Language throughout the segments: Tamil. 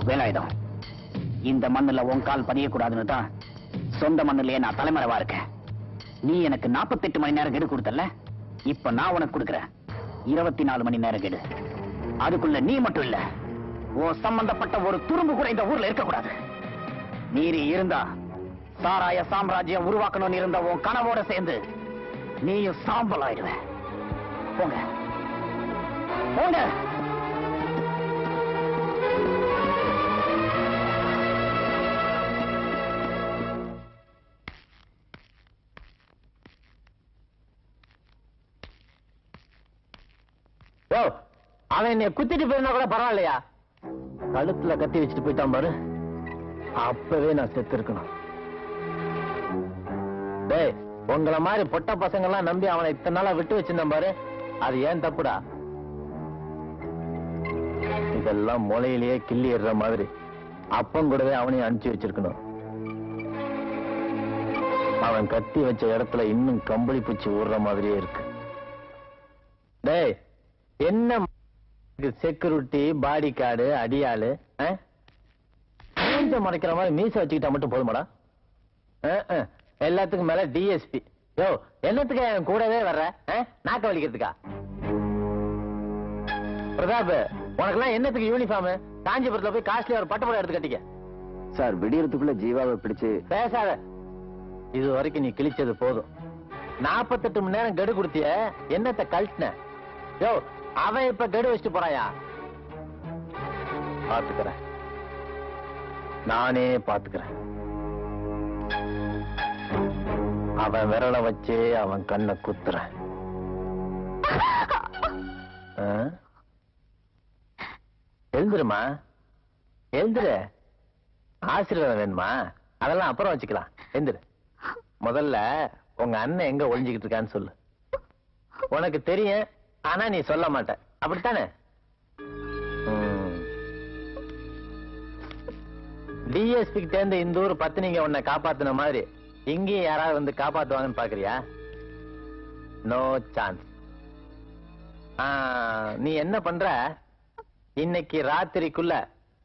வேலாயுதம், இந்த மண்ணுல உன் கால் பதியக்கூடாதுன்னு தான் சொந்த மண்ணுலயே நான் தலைமறைவா இருக்கேன். நீ எனக்கு 48 மணி நேரம் கெடு கொடுத்தல, இப்ப நான் உனக்கு கொடுக்குறேன் 24 மணி நேரம் கெடு. அதுக்குள்ள நீ மட்டும் இல்ல, உன் சம்பந்தப்பட்ட ஒரு துரும்பு கூட இந்த ஊர்ல இருக்கக்கூடாது. நீரி இருந்தா சாராய சாம்ராஜ்யம் உருவாக்கணும்னு இருந்த உன் கனவோட சேர்ந்து நீயும் சாம்பல் ஆயிடுவ. போங்க போங்க. அவன் என்னை குத்திட்டு போயிருந்தா கூட பரவாயில்லையா? கழுத்துல கத்தி வச்சுட்டு போயிட்டான் பாரு, அப்பவே நான் செத்து இருக்கணும். டேய், உங்களை மாதிரி பொட்ட பசங்க எல்லாம் நம்பி அவனை இத்தனை நாளா விட்டு வச்சிருந்தான் பாரு, அது ஏன் தப்புடா? இதெல்லாம் முளையிலேயே கிள்ளி ஏறுற மாதிரி அப்பம் கூடவே அவனையும் அனுப்பிச்சு வச்சிருக்கணும். அவன் கத்தி வச்ச இடத்துல இன்னும் கம்பளி பூச்சி ஊடுற மாதிரியே இருக்கு. டேய், என்ன செக்யூரிட்டி, பாடி கார்டு, அடியாளு மறைக்கிற மாதிரி மீச வச்சுக்கிட்டா மட்டும் போதுமாடா? எல்லாத்துக்கும் மேல டிஎஸ்பி. யோ, என்னத்துக்கு என் கூடவே வர்ற? நாக்க வலிக்கிறதுக்கா? பிரதாப், உனக்கெல்லாம் என்னத்துக்கு யூனிஃபார்ம்? காஞ்சிபுரத்துல போய் காஸ்ட்லியா ஒரு பட்டுப்புடவை எடுத்து கட்டிக்க. சார், விடியறதுக்குள்ள ஜீவாவை பிடிச்சு. பேசாத, இது வரைக்கும் நீ கிழிச்சது போதும். 48 மணி நேரம் கெடு கொடுத்திய, என்னத்தை கழட்டின? யோ, அவன் இப்ப கெடு வச்சுட்டு போறாயா? பாத்துக்கிறேன், நானே பாத்துக்கிறேன். அவன் விரலை வச்சே அவன் கண்ணை குத்துறேன். எழுந்துருமா, எழுந்துரு. ஆசீர்வாதம் வேணுமா? அதெல்லாம் அப்புறம் வச்சுக்கலாம். எழுந்துரு. முதல்ல உங்க அண்ணன் எங்க ஒளிஞ்சுக்கிட்டு இருக்கான்னு சொல்லு. உனக்கு தெரியும், ஆனா நீ சொல்ல மாட்ட, அப்படித்தானே? டிஎஸ்பி கிட்ட இருந்து இந்த ஊர் பத்தினிங்க உன்னை காப்பாத்தின மாதிரி இங்கேயும் யாராவது வந்து காப்பாத்துவாங்கன்னு பாக்குறியா? No chance. நீ என்ன பண்ற, இன்னைக்கு ராத்திரிக்குள்ள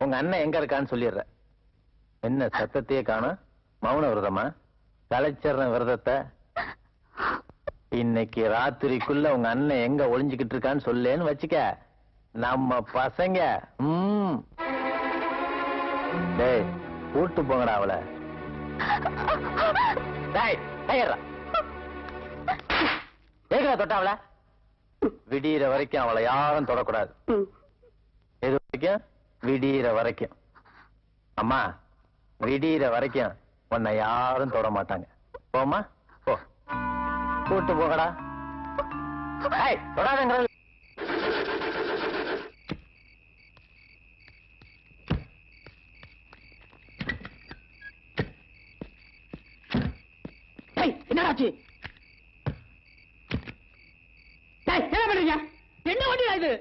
உங்க அண்ணன் எங்க இருக்கான்னு சொல்லிடுற. என்ன சத்தத்தையே காணோம்? மௌன விரதமா? கலைச்சர்ற விரதத்தை. இன்னைக்கு ராத்திரிக்குள்ள உங்க அண்ணன் எங்க ஒளிஞ்சுக்கிட்டு இருக்கான்னு சொல்லேன்னு வச்சுக்க, நம்ம பசங்க டேய் கூட்டு போங்கடா அவளை. தொட்டா அவளை விடியிற வரைக்கும் அவளை யாரும் தொடக்கூடாது. எது வரைக்கும்? விடியிற வரைக்கும். அம்மா, விடியிற வரைக்கும் உன்னை யாரும் தொட மாட்டாங்க. போமா, போ. கூட்டு போகடா. தொடாதங்கிற என்னடாச்சு? என்ன பண்றீங்க? என்ன வண்டியா இது?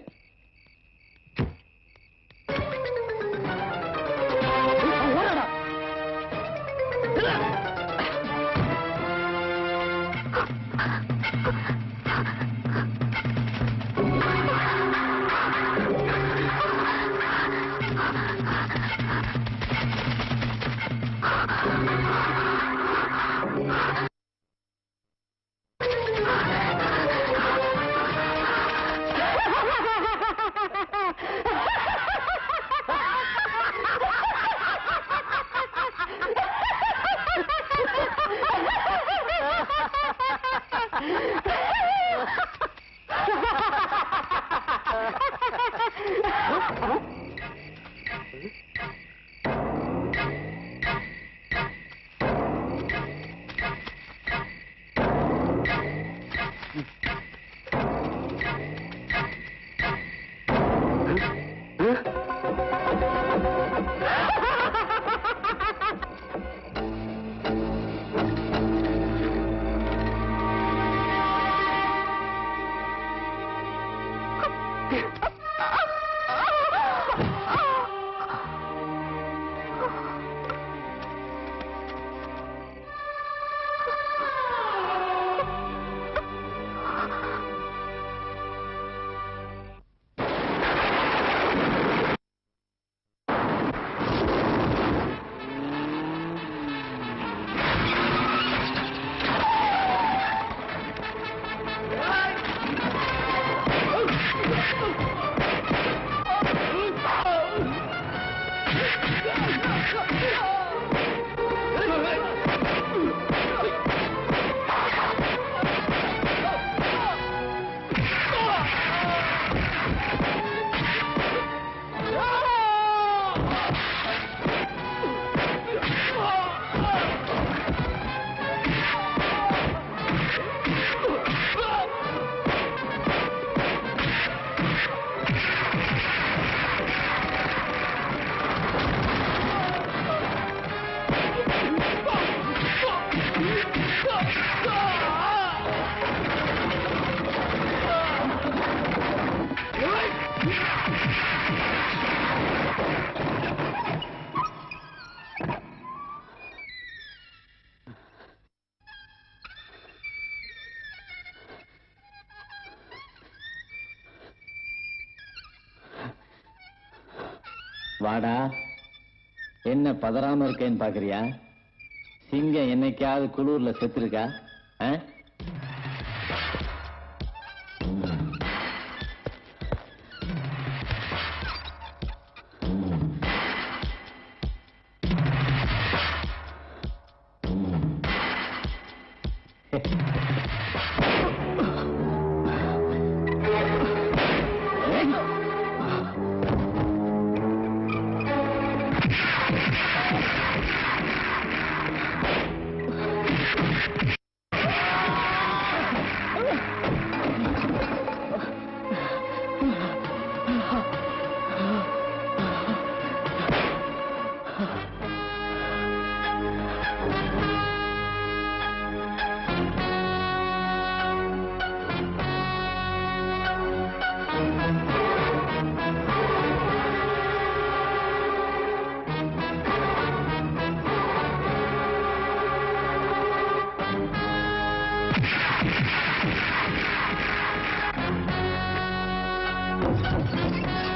வாடா, என்ன பதறாம இருக்கேன்னு பாக்குறியா? சிங்கம் என்னைக்காவது குளூர்ல செத்துருக்கா? Thank you.